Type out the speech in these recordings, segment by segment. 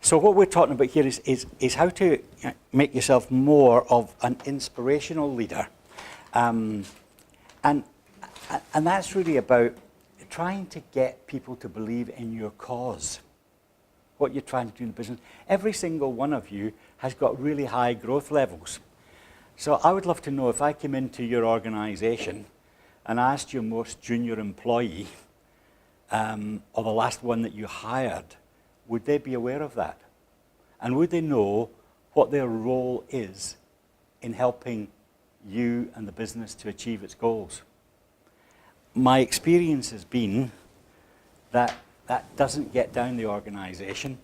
So what we're talking about here is how to make yourself more of an inspirational leader. And that's really about trying to get people to believe in your cause, what you're trying to do in the business. Every single one of you has got really high growth levels. So I would love to know if I came into your organization and asked your most junior employee, or the last one that you hired, would they be aware of that? And would they know what their role is in helping you and the business to achieve its goals? My experience has been that that doesn't get down the organization.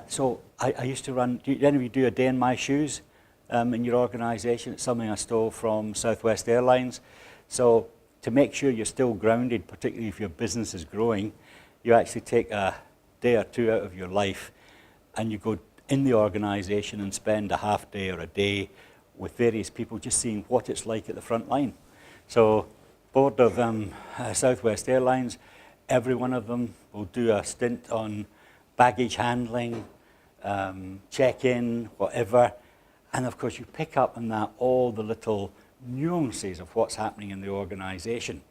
So I used to run, did any of you do a day in my shoes in your organization? It's something I stole from Southwest Airlines. So to make sure you're still grounded, particularly if your business is growing, you actually take a day or two out of your life and you go in the organization and spend a half day or a day with various people just seeing what it's like at the front line. So board of Southwest Airlines, every one of them will do a stint on baggage handling, check-in, whatever. And of course you pick up on that all the little nuances of what's happening in the organization.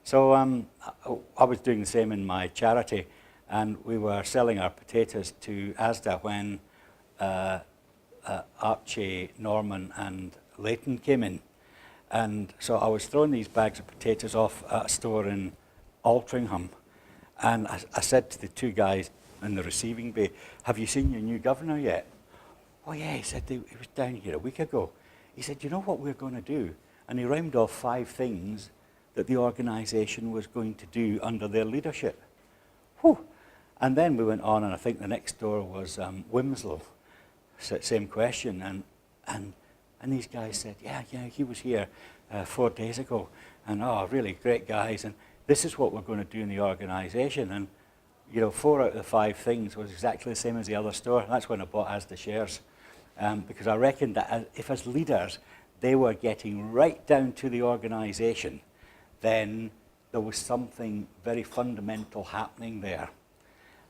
So I was doing the same in my charity, and we were selling our potatoes to Asda when Archie, Norman and Leighton came in. And so I was throwing these bags of potatoes off at a store in Altrincham. And I said to the two guys in the receiving bay, have you seen your new governor yet? Oh yeah, he said, he was down here a week ago. He said, you know what we're going to do? And he rhymed off 5 things that the organisation was going to do under their leadership. Whew. And then we went on, and I think the next door was Wimslow. Same question, and these guys said, yeah, he was here 4 days ago, and oh, really great guys, and this is what we're going to do in the organisation. And you know, 4 out of the 5 things was exactly the same as the other store. That's when I bought Asda shares, because I reckoned that if as leaders they were getting right down to the organisation, then there was something very fundamental happening there.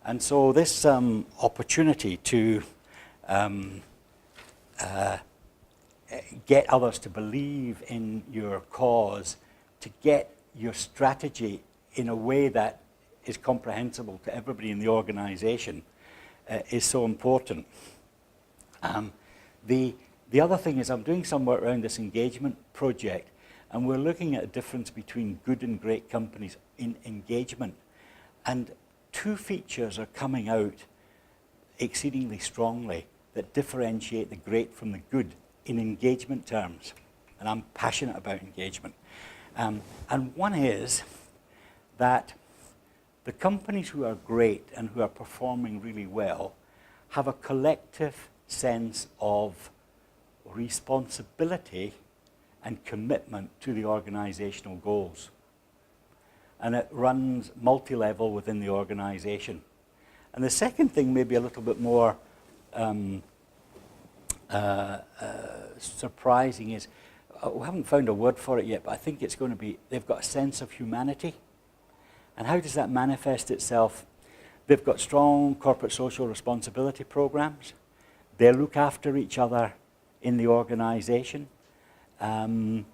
And so this opportunity to get others to believe in your cause, to get your strategy in a way that is comprehensible to everybody in the organization is so important. The other thing is I'm doing some work around this engagement project, and we're looking at a difference between good and great companies in engagement. And 2 features are coming out exceedingly strongly that differentiate the great from the good in engagement terms. And I'm passionate about engagement. And one is that the companies who are great and who are performing really well have a collective sense of responsibility and commitment to the organizational goals. And it runs multi-level within the organization. And the second thing, maybe a little bit more surprising, is we haven't found a word for it yet, but I think it's going to be, they've got a sense of humanity. And how does that manifest itself? They've got strong corporate social responsibility programs. They look after each other in the organization. I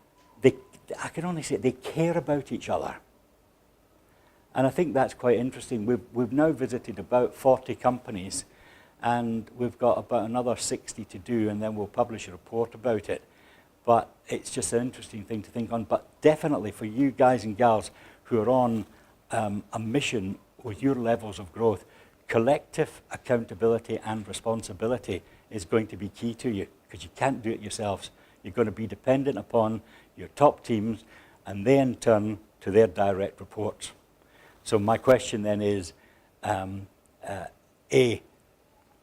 can only say they care about each other. And I think that's quite interesting. We've now visited about 40 companies, and we've got about another 60 to do, and then we'll publish a report about it. But it's just an interesting thing to think on. But definitely for you guys and gals who are on a mission with your levels of growth, collective accountability and responsibility is going to be key to you, because you can't do it yourselves. You're going to be dependent upon your top teams, and they in turn to their direct reports. So my question then is, A,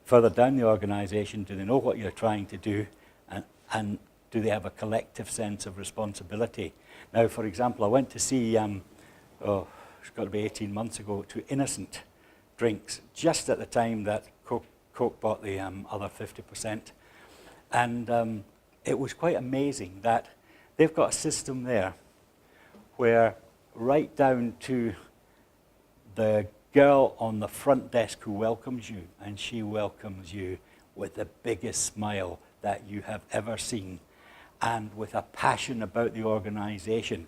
further down the organization, do they know what you're trying to do, and do they have a collective sense of responsibility? Now, for example, I went to see, it's got to be 18 months ago, to Innocent Drinks, just at the time that Coke bought the other 50%. And it was quite amazing that they've got a system there where right down to the girl on the front desk who welcomes you, and she welcomes you with the biggest smile that you have ever seen, and with a passion about the organization.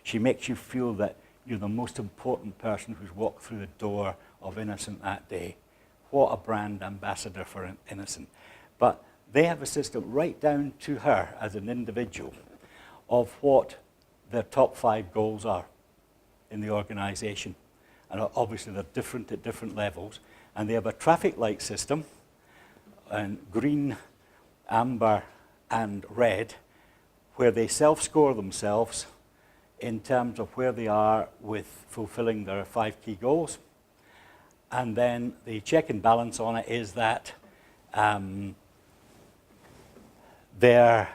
She makes you feel that you're the most important person who's walked through the door of Innocent that day. What a brand ambassador for Innocent. But they have a system right down to her as an individual of what their top 5 goals are in the organization. And obviously they're different at different levels. And they have a traffic light system, and green, amber, and red, where they self-score themselves in terms of where they are with fulfilling their 5 key goals. And then the check and balance on it is that their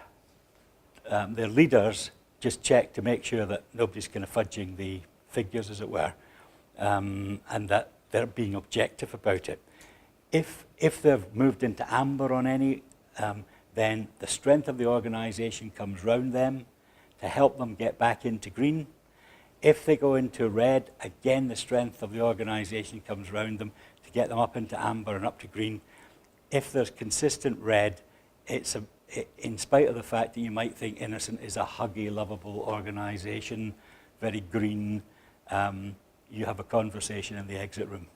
leaders just check to make sure that nobody's kind of fudging the figures, as it were, and that they're being objective about it. If they've moved into amber on any, then the strength of the organization comes round them to help them get back into green. If they go into red, again, the strength of the organization comes round them to get them up into amber and up to green. If there's consistent red, in spite of the fact that you might think Innocent is a huggy, lovable organization, very green, you have a conversation in the exit room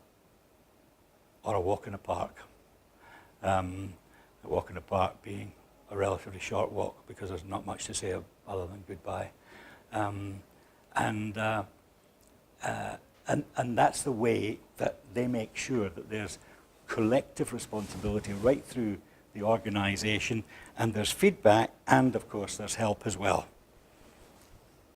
or a walk in a park. A walk in a park being a relatively short walk because there's not much to say other than goodbye. And that's the way that they make sure that there's collective responsibility right through the organization, and there's feedback, and of course there's help as well.